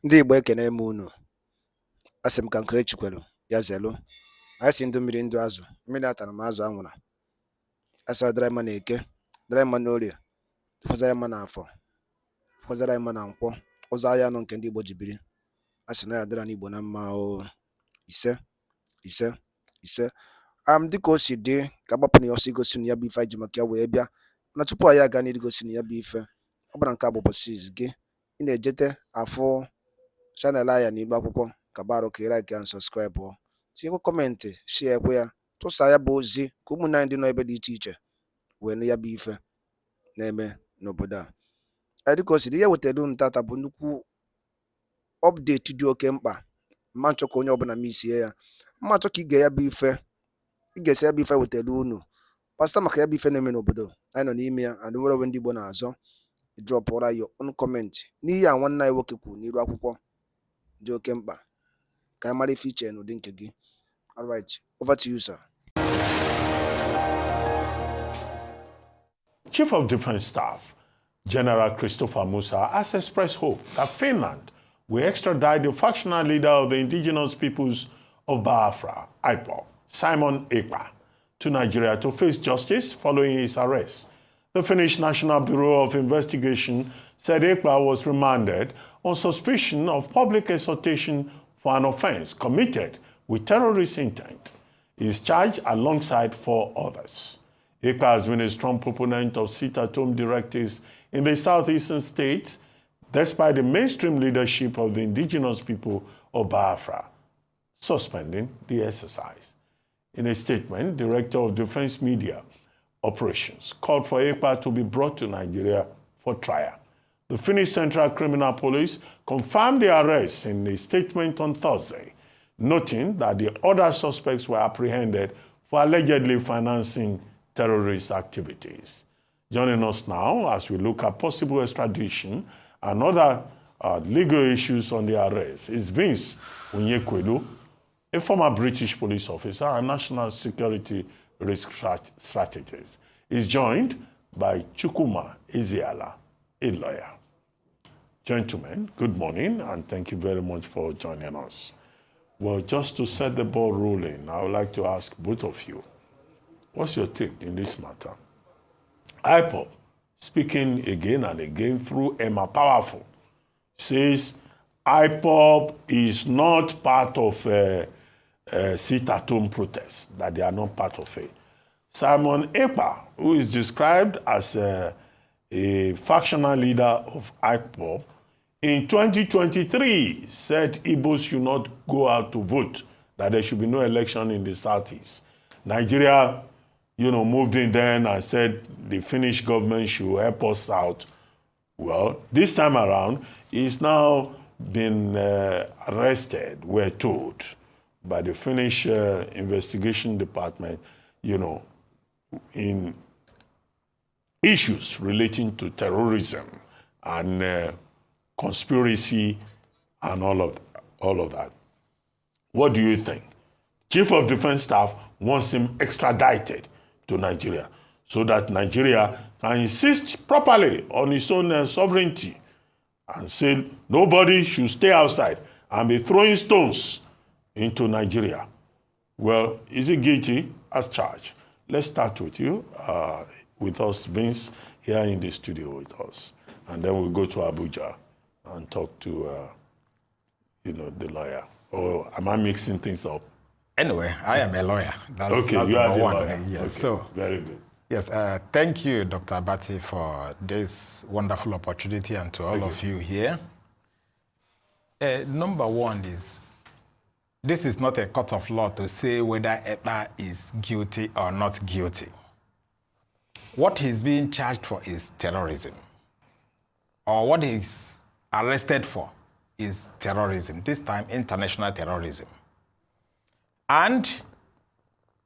Ndị Igbo ekene m unu. Asị m ka nke echikwelu ya zelu. Anyị si ndụ mmiri ndụ azụ. Mmiri atara m azụ anwụra. Asị ọ dịrị mma na eke, dịrị mma n'orie, dịkwazara mma n'afọ, dịkwazara mma na nkwọ. Ụzọ ahịa anọ nke ndị Igbo ji biri. Asị na ya dịra n'Igbo na mma o. Ise, ise, ise. Dịka o si dị ka agbapụ na ya ọsọ igosi na ya bụ ife anyị ji maka ya wee bịa. Na tupu anyị aga n'iru gosi na ya bụ ife, ọ bụla nke a bụ ụbọchị izu gị. Ị na-ejete afụ chanel anya n'Igbo akwụkwọ ka baro ka like and subscribe o. Tinyekwa kọmentị, share ekwe ya, tụsa ya bụ ozi ka ụmụnne anyị dị n'ebe dị iche iche wee nụ ya bụ ife na-eme n'obodo a. Dịka o si dị, ihe wetara unu tata bụ nnukwu update dị oke mkpa. Mma nchọ ka onye ọbụla misie ya. Mma nchọ ka ị ga-ya bụ ife, ị ga-esi ya bụ ife wetara unu kpasịta maka ya bụ ife na-eme n'obodo anyị nọ n'ime ya. And were ndị Igbo na-azọ drọpụra your own comment n'ihe a nwanne anyị nwoke kwuru n'iru akwụkwọ dị oke mkpa ka anyị mara ife iche n'ụdị nke gị. All right, over to you, sir. Chief of Defense Staff General Christopher Musa has expressed hope that Finland will extradite the factional leader of the indigenous peoples of BIAFRA, IGBO, Simon Ekpa, to Nigeria to face justice following his arrest. The Finnish National Bureau of Investigation said Ekpa was remanded on suspicion of public exhortation for an offense committed with terrorist intent. He is charged alongside 4 others. Ekpa has been a strong proponent of sit-at-home directives in the southeastern states, despite the mainstream leadership of the indigenous people of Biafra suspending the exercise. In a statement, Director of Defense Media Operations called for Ekpa to be brought to Nigeria for trial. The Finnish Central Criminal Police confirmed the arrest in a statement on Thursday, noting that the other suspects were apprehended for allegedly financing terrorist activities. Joining us now as we look at possible extradition and other legal issues on the arrest is Vince Onyekwedu, a former British police officer and national security risk strategist. He's joined by Chukwuma Ezeala, a lawyer. Gentlemen, good morning, and thank you very much for joining us. Well, just to set the ball rolling, I would like to ask both of you, what's your take in this matter? IPOB, speaking again and again through Emma Powerful, says IPOB is not part of a sit-at-home protest, that they are not part of it. Simon Ekpa, who is described as a factional leader of IPOB, in 2023 said Igbos should not go out to vote, that there should be no election in the Southeast. Nigeria, moved in then and said the Finnish government should help us out. Well, this time around, he's now been arrested, we're told, by the Finnish investigation department, in issues relating to terrorism and conspiracy and all of that. What do you think? Chief of Defense Staff wants him extradited to Nigeria so that Nigeria can insist properly on its own sovereignty and say nobody should stay outside and be throwing stones into Nigeria. Well, is he guilty as charged? Let's start with you, with us, Vince, here in the studio with us. And then we'll go to Abuja and talk to, the lawyer. Or am I mixing things up? Anyway, I am a lawyer. That's you are the lawyer. Yes, okay, so very good. Yes, thank you, Dr. Abati, for this wonderful opportunity, and to all of you here. Number one is, this is not a court of law to say whether Ekpa is guilty or not guilty. What he's being charged for is terrorism, or what he's arrested for is terrorism, this time international terrorism. And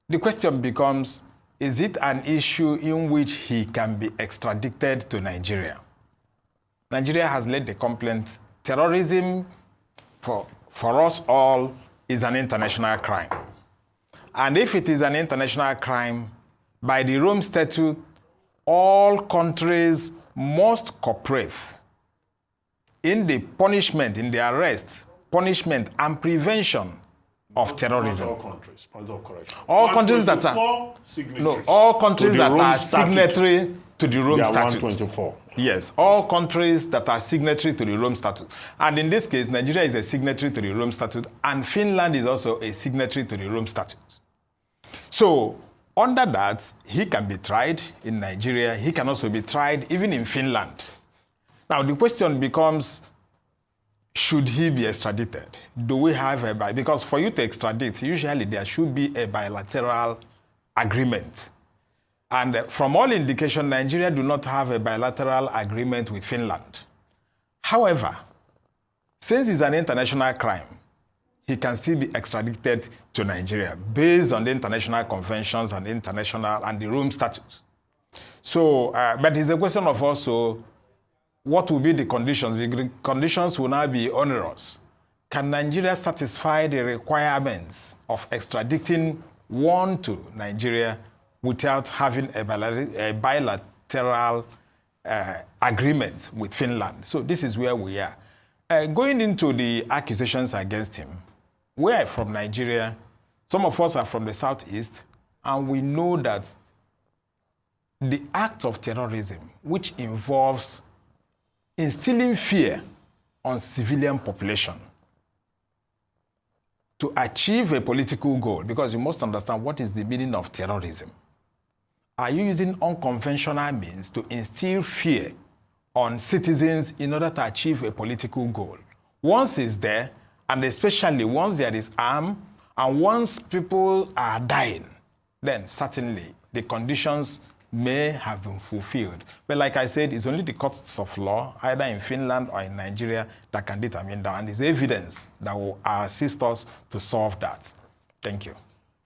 the question becomes, is it an issue in which he can be extradited to Nigeria? Nigeria has laid the complaint, terrorism for us all is an international crime. And if it is an international crime, by the Rome Statute, all countries must cooperate in the punishment, in the arrest, punishment, and prevention of terrorism. All countries, point of correction. All countries that are all countries that are signatory to the Rome Statute. 124. Yes, all countries that are signatory to the Rome Statute. And in this case, Nigeria is a signatory to the Rome Statute, and Finland is also a signatory to the Rome Statute. So, under that, he can be tried in Nigeria. He can also be tried even in Finland. Now, the question becomes, should he be extradited? Do we have because for you to extradite, usually there should be a bilateral agreement. And from all indication, Nigeria do not have a bilateral agreement with Finland. However, since it's an international crime, he can still be extradited to Nigeria based on the international conventions and the Rome Statute. So, but it's a question of also what will be the conditions. The conditions will now be onerous. Can Nigeria satisfy the requirements of extraditing one to Nigeria without having a bilateral agreement with Finland? So this is where we are. Going into the accusations against him, we are from Nigeria. Some of us are from the southeast, and we know that the act of terrorism, which involves instilling fear on civilian population to achieve a political goal, because you must understand what is the meaning of terrorism. Are you using unconventional means to instill fear on citizens in order to achieve a political goal? Once it's there, and especially once there is harm, and once people are dying, then certainly the conditions may have been fulfilled. But like I said, it's only the courts of law, either in Finland or in Nigeria, that can determine that. And it's evidence that will assist us to solve that. Thank you.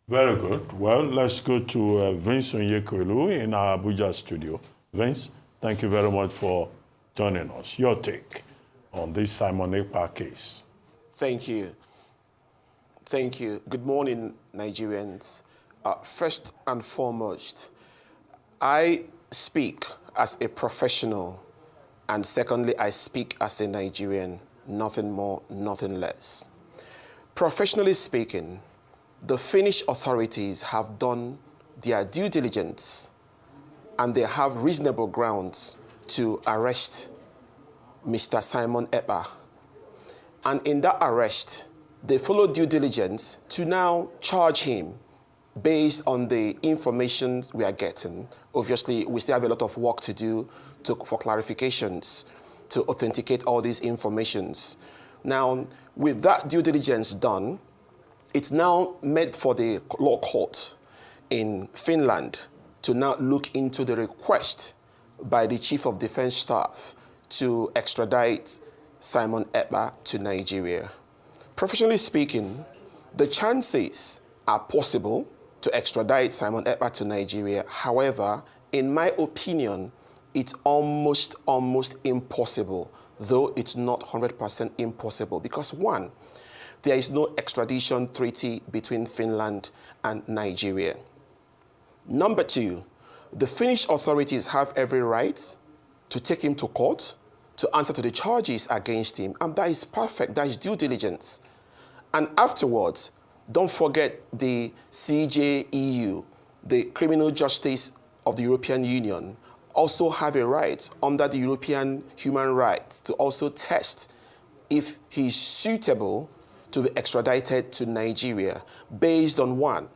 Very good. Well, let's go to Vince Onyekwelu in our Abuja studio. Vince, thank you very much for joining us. Your take on this Simon Ekpa case. Thank you. Thank you. Good morning, Nigerians. First and foremost, I speak as a professional, and secondly, I speak as a Nigerian, nothing more, nothing less. Professionally speaking, the Finnish authorities have done their due diligence, and they have reasonable grounds to arrest Mr. Simon Ekpa. And in that arrest, they followed due diligence to now charge him based on the information we are getting. Obviously, we still have a lot of work to do for clarifications, to authenticate all these informations. Now, with that due diligence done, it's now meant for the law court in Finland to now look into the request by the Chief of Defense Staff to extradite Simon Ekpa to Nigeria. Professionally speaking, the chances are possible to extradite Simon Ekpa to Nigeria. However, in my opinion, it's almost impossible, though it's not 100% impossible, because one, there is no extradition treaty between Finland and Nigeria. Number two, the Finnish authorities have every right to take him to court to answer to the charges against him, and that is perfect, that is due diligence. And afterwards, don't forget the CJEU, the Criminal Justice of the European Union, also have a right under the European human rights to also test if he is suitable to be extradited to Nigeria based on one,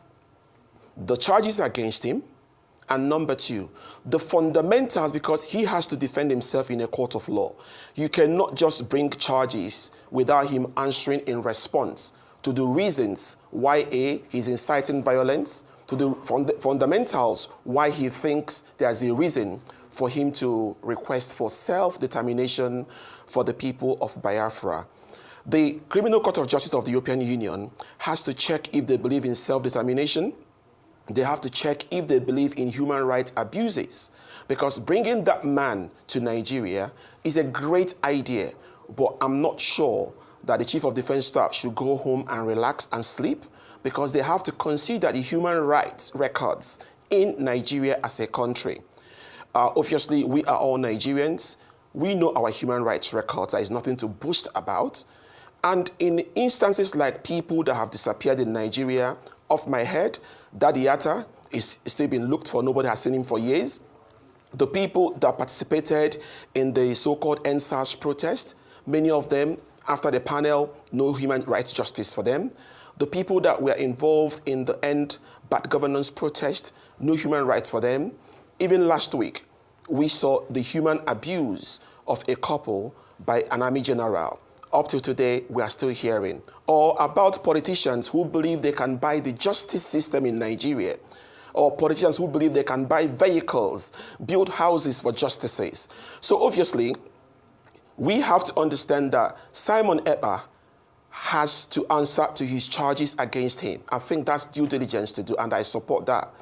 the charges against him, and number two, the fundamentals, because he has to defend himself in a court of law. You cannot just bring charges without him answering in response to the reasons why he's inciting violence, to the fundamentals why he thinks there's a reason for him to request for self-determination for the people of Biafra. The Criminal Court of Justice of the European Union has to check if they believe in self-determination. They have to check if they believe in human rights abuses, because bringing that man to Nigeria is a great idea, but I'm not sure that the Chief of Defense Staff should go home and relax and sleep, because they have to consider the human rights records in Nigeria as a country. Obviously, we are all Nigerians. We know our human rights records. There is nothing to boast about. And in instances like people that have disappeared in Nigeria, off my head, Daddy Yatta is still being looked for. Nobody has seen him for years. The people that participated in the so-called NSAS protest, many of them, after the panel, no human rights justice for them. The people that were involved in the End Bad Governance protest, no human rights for them. Even last week, we saw the human abuse of a couple by an army general. Up to today, we are still hearing. Or about politicians who believe they can buy the justice system in Nigeria, or politicians who believe they can buy vehicles, build houses for justices. So obviously, we have to understand that Simon Ekpa has to answer to his charges against him. I think that's due diligence to do, and I support that.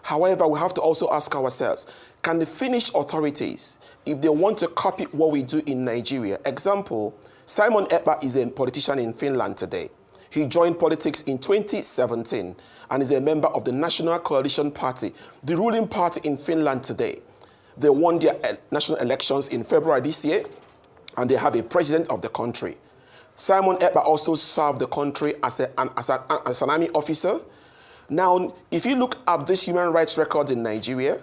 However, we have to also ask ourselves, can the Finnish authorities, if they want to copy what we do in Nigeria, example, Simon Ekpa is a politician in Finland today. He joined politics in 2017 and is a member of the National Coalition Party, the ruling party in Finland today. They won their national elections in February this year, and they have a president of the country. Simon Ekpa also served the country as an army officer. Now, if you look at this human rights records in Nigeria,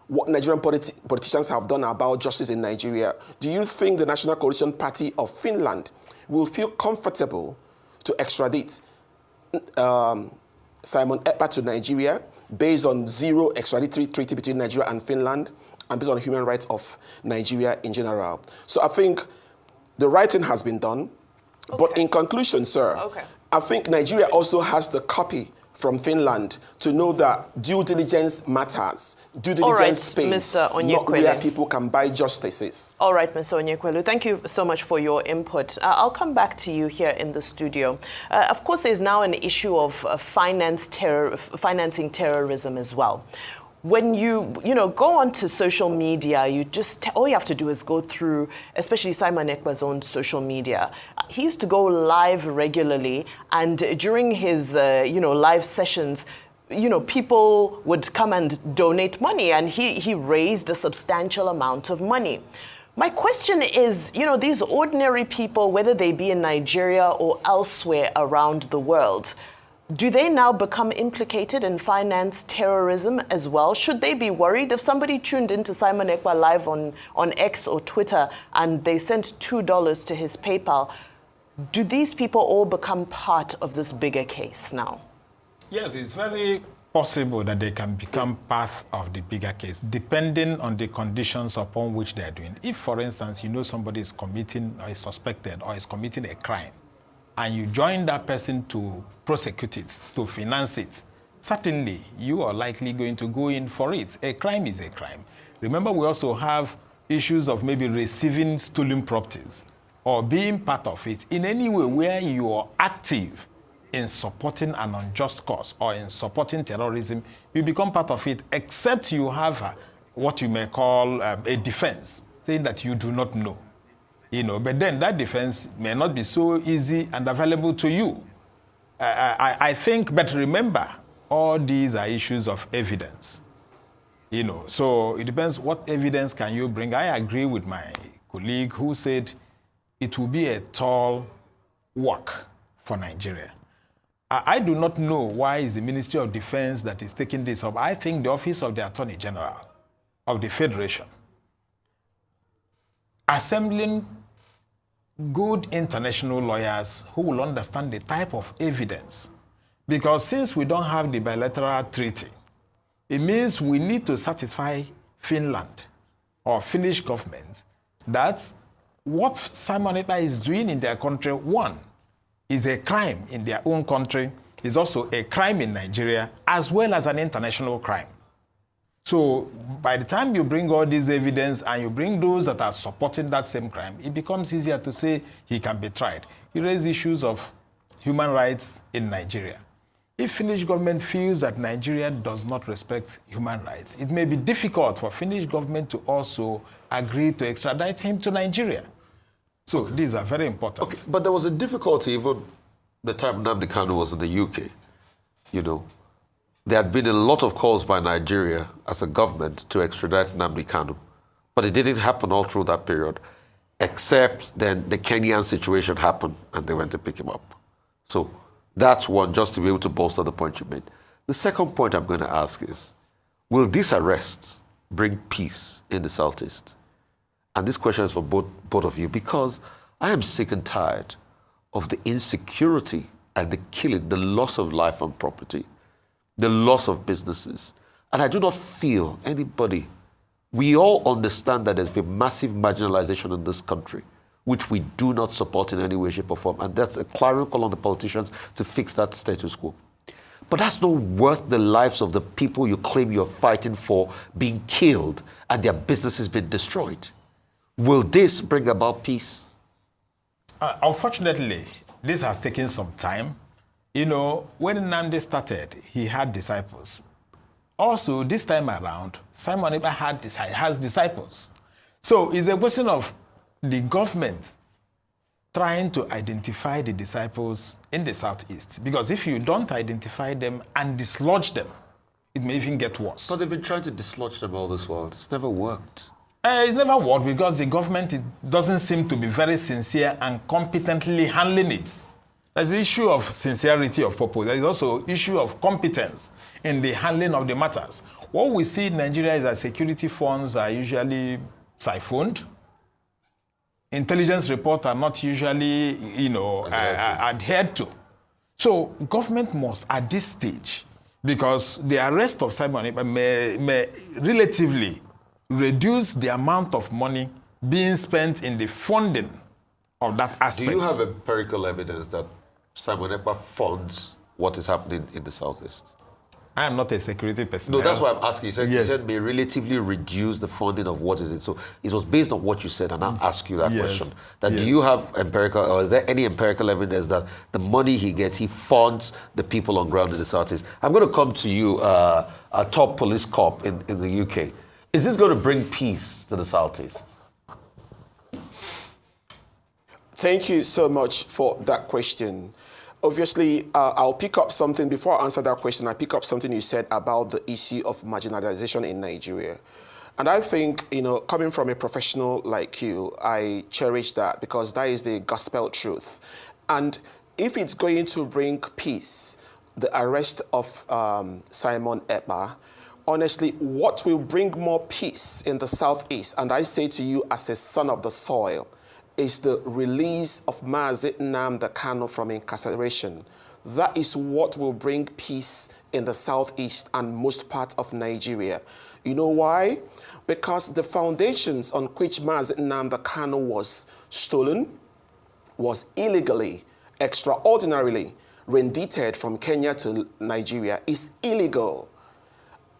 what Nigerian politicians have done about justice in Nigeria, do you think the National Coalition Party of Finland will feel comfortable to extradite Simon Ekpa to Nigeria based on zero extraditory treaty between Nigeria and Finland and based on human rights of Nigeria in general? So I think the right thing has been done. Okay. But in conclusion, sir, I think Nigeria also has the copy from Finland to know that due diligence matters. Due diligence space, not where people can buy justices. All right, Mr. Onyekwelu, thank you so much for your input. I'll come back to you here in the studio. Of course, there's now an issue of financing terrorism as well. When you go onto social media, all you have to do is go through, especially Simon Ekpa's own social media. He used to go live regularly, and during his live sessions, people would come and donate money, and he raised a substantial amount of money. My question is, these ordinary people, whether they be in Nigeria or elsewhere around the world, do they now become implicated in finance terrorism as well? Should they be worried if somebody tuned into Simon Ekpa live on X or Twitter and they sent $2 to his PayPal? Do these people all become part of this bigger case now? Yes, it's very possible that they can become part of the bigger case, depending on the conditions upon which they are doing. If, for instance, somebody is committing or is suspected or is committing a crime, and you join that person to prosecute it, to finance it, certainly you are likely going to go in for it. A crime is a crime. Remember, we also have issues of maybe receiving stolen properties or being part of it in any way where you are active in supporting an unjust cause or in supporting terrorism. You become part of it, except you have what you may call a defense, saying that you do not know. But then that defense may not be so easy and available to you. I think, but remember, all these are issues of evidence. So it depends what evidence can you bring. I agree with my colleague who said it will be a tall work for Nigeria. I do not know why it's the Ministry of Defense that is taking this up. I think the Office of the Attorney General of the Federation, assembling good international lawyers who will understand the type of evidence. Because since we don't have the bilateral treaty, it means we need to satisfy Finland or Finnish government that what Simon Ekpa is doing in their country, one, is a crime in their own country, is also a crime in Nigeria, as well as an international crime. So by the time you bring all this evidence and you bring those that are supporting that same crime, it becomes easier to say he can be tried. He raised issues of human rights in Nigeria. If Finnish government feels that Nigeria does not respect human rights, it may be difficult for Finnish government to also agree to extradite him to Nigeria. So these are very important. Okay, but there was a difficulty even the time Nnamdi Kanu was in the UK, There had been a lot of calls by Nigeria as a government to extradite Nnamdi Kanu, but it didn't happen all through that period. except then the Kenyan situation happened and they went to pick him up. So that's one, just to be able to bolster the point you made. The second point I'm going to ask is, will these arrests bring peace in the Southeast? And this question is for both of you, because I am sick and tired of the insecurity and the killing, the loss of life and property, the loss of businesses. And I do not feel anybody, we all understand that there's been massive marginalization in this country, which we do not support in any way, shape, or form. And that's a clarion call on the politicians to fix that status quo. But that's not worth the lives of the people you claim you're fighting for being killed and their businesses being destroyed. Will this bring about peace? Unfortunately, this has taken some time. You know, when Nnamdi started, he had disciples. Also, this time around, Simon Ekpa has disciples. So it's a question of the government trying to identify the disciples in the Southeast. Because if you don't identify them and dislodge them, it may even get worse. But they've been trying to dislodge them all this while. It's never worked. It's never worked because the government doesn't seem to be very sincere and competently handling it. There's the issue of sincerity of purpose. There is also issue of competence in the handling of the matters. What we see in Nigeria is that security funds are usually siphoned. Intelligence reports are not usually, adhered to. So government must, at this stage, because the arrest of Simon Ekpa may relatively reduce the amount of money being spent in the funding of that aspect. Do you have empirical evidence that Simon Ekpa funds what is happening in the Southeast? I am not a security person. No, that's why I'm asking. You said may relatively reduce the funding of what is it. So it was based on what you said, and I'll ask you that question. Do you have empirical, or is there any empirical evidence that the money he gets, he funds the people on ground in the Southeast? I'm going to come to you, a top police cop in the UK. Is this going to bring peace to the Southeast? Thank you so much for that question. Obviously, I'll pick up something, before I answer that question, I'll pick up something you said about the issue of marginalization in Nigeria. And I think, coming from a professional like you, I cherish that because that is the gospel truth. And if it's going to bring peace, the arrest of Simon Ekpa, honestly, what will bring more peace in the Southeast, and I say to you as a son of the soil, is the release of nnamdi Kanu from incarceration. That is what will bring peace in the Southeast and most parts of Nigeria. You know why? Because the foundations on which nnamdi Kanu was stolen, was illegally, extraordinarily rendited from Kenya to Nigeria, is illegal.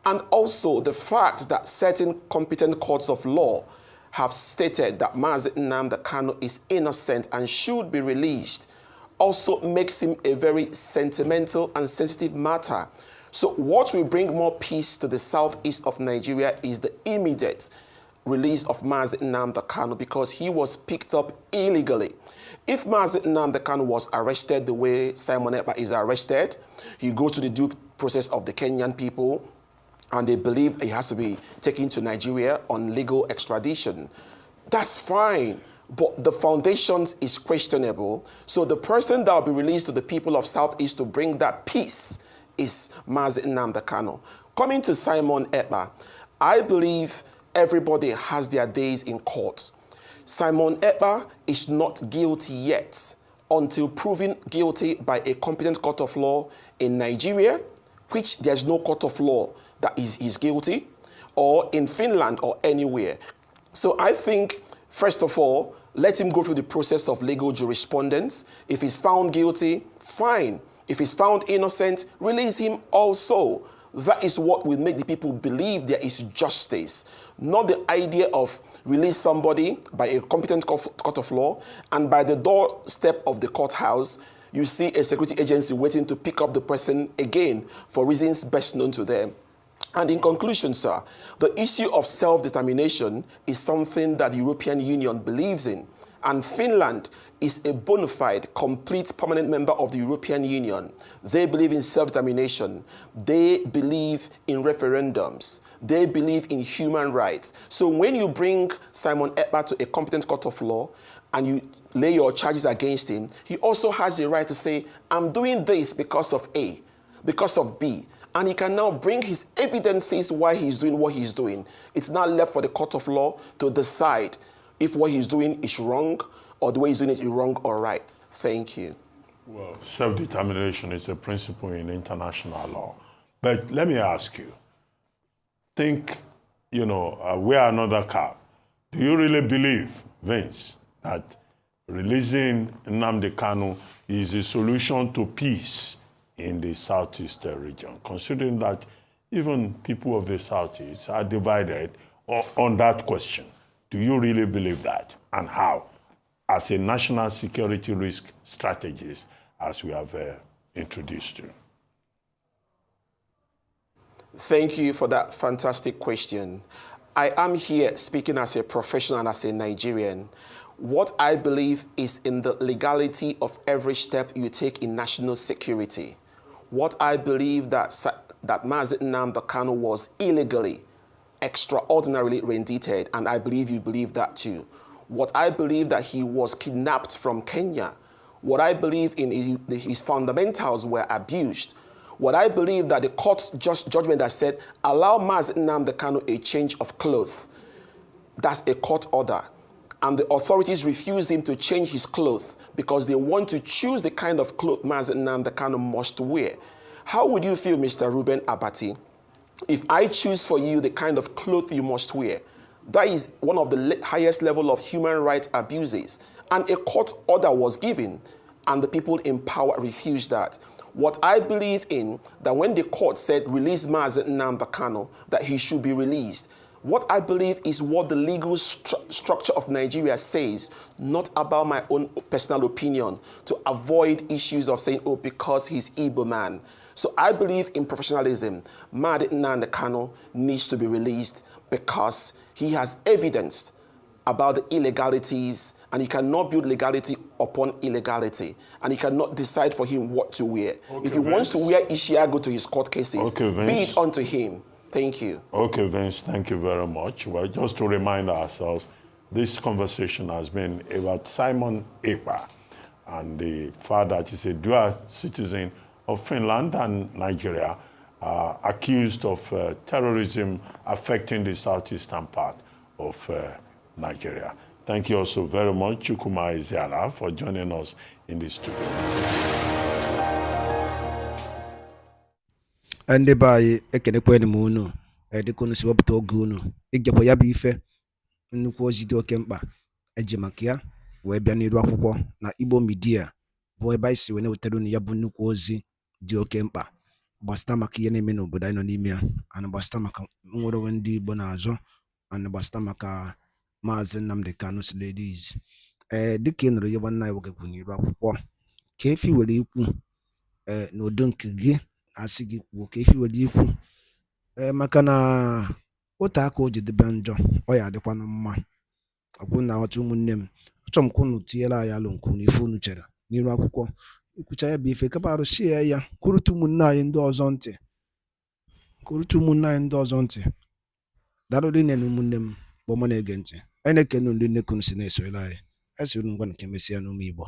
And also the fact that certain competent courts of law have stated that nnamdi Kanu is innocent and should be released also makes him a very sentimental and sensitive matter. So what will bring more peace to the southeast of Nigeria is the immediate release of nnamdi Kanu because he was picked up illegally. If nnamdi Kanu was arrested the way Simon Ekpa is arrested, he goes to the due process of the Kenyan people, and they believe he has to be taken to Nigeria on legal extradition. That's fine, but the foundations is questionable. So the person that will be released to the people of Southeast to bring that peace is nnamdi Kanu. Coming to Simon Ekpa, I believe everybody has their days in court. Simon Ekpa is not guilty yet until proven guilty by a competent court of law in Nigeria, which there's no court of law that is guilty, or in Finland or anywhere. So I think, first of all, let him go through the process of legal jurisprudence. If he's found guilty, fine. If he's found innocent, release him also. That is what will make the people believe there is justice, not the idea of release somebody by a competent court of law, and by the doorstep of the courthouse, you see a security agency waiting to pick up the person again for reasons best known to them. And in conclusion, sir, the issue of self-determination is something that the European Union believes in. And Finland is a bona fide, complete, permanent member of the European Union. They believe in self-determination. They believe in referendums. They believe in human rights. So when you bring Simon Ekpa to a competent court of law and you lay your charges against him, he also has the right to say, I'm doing this because of A, because of B. And he can now bring his evidences why he's doing what he's doing. It's not left for the court of law to decide if what he's doing is wrong or the way he's doing it is wrong or right. Thank you. Well, self-determination is a principle in international law. But let me ask you, think, wear another cap. Do you really believe, Vince, that releasing Nnamdi Kanu is a solution to peace in the Southeast region, considering that even people of the Southeast are divided on that question? Do you really believe that? And how? As a national security risk strategist, as we have introduced you. Thank you for that fantastic question. I am here speaking as a professional and as a Nigerian. What I believe is in the legality of every step you take in national security. What I believe that Mazi Nnamdi Kanu was illegally, extraordinarily rendited, and I believe you believe that too. What I believe that he was kidnapped from Kenya. What I believe in his fundamentals were abused. What I believe that the court's judgment that said, allow Mazi Nnamdi Kanu a change of clothes. That's a court order. And the authorities refused him to change his clothes because they want to choose the kind of clothes Mazi Nnamdi Kanu must wear. How would you feel, Mr. Ruben Abati, if I choose for you the kind of clothes you must wear? That is one of the highest level of human rights abuses. And a court order was given, and the people in power refused that. What I believe in, that when the court said release Mazi Nnamdi Kanu, that he should be released, what I believe is what the legal structure of Nigeria says, not about my own personal opinion, to avoid issues of saying, oh, because he's Igbo man. So I believe in professionalism. Mazi Nnamdi Kanu needs to be released because he has evidence about the illegalities, and he cannot build legality upon illegality, and he cannot decide for him what to wear. Okay, if he wants to wear Ishiago to his court cases, okay, be it unto him. Thank you. Okay, Vince, thank you very much. Well, just to remind ourselves, this conversation has been about Simon Ekpa and the fact that he's a dual citizen of Finland and Nigeria, accused of terrorism affecting the southeastern part of Nigeria. Thank you also very much, Chukwuma Ezeala, for joining us in the studio. Ndị be anyị ekenekwanụ m unu dịka unu si wepụta oge unu ịgekwa ya bụ ife nnukwu ozi dị oke mkpa eji maka ya wee bịa n'iru akwụkwọ na Igbo Media bụ ebe anyị si wee na-wetara unu ya bụ nnukwu ozi dị oke mkpa gbasịta maka ihe na-eme n'obodo anyị nọ n'ime ya, ana gbasịta maka nwere onwe ndị Igbo na-azọ, ana gbasịta maka Maazị Nnamdi Kanu ladies. Dịka ị nụrụ ihe nwanne anyị nwoke kwuru n'iru akwụkwọ, ka efi were ikwu n'udo nke gị asị gị kwuo ka efi were ikwu maka na otu aka o ji debe njọ ọ ya adịkwanụ mma. Ọkwụ na ọtụ ụmụnne m, achọrọ m ka unu tinyere anyị alụ nke unu ife unu chere n'iru akwụkwọ, ikwucha ya bụ ife kapa arụsie ya kwurute ụmụnne anyị ndị ọzọ ntị, daalụ dị nne na ụmụnne m bụ ọma na-ege ntị. Anyị na-ekene ndị nnekunu si na-esoyere anyị, anyị siri ngwa nke mesịa n'ụmụ Igbo.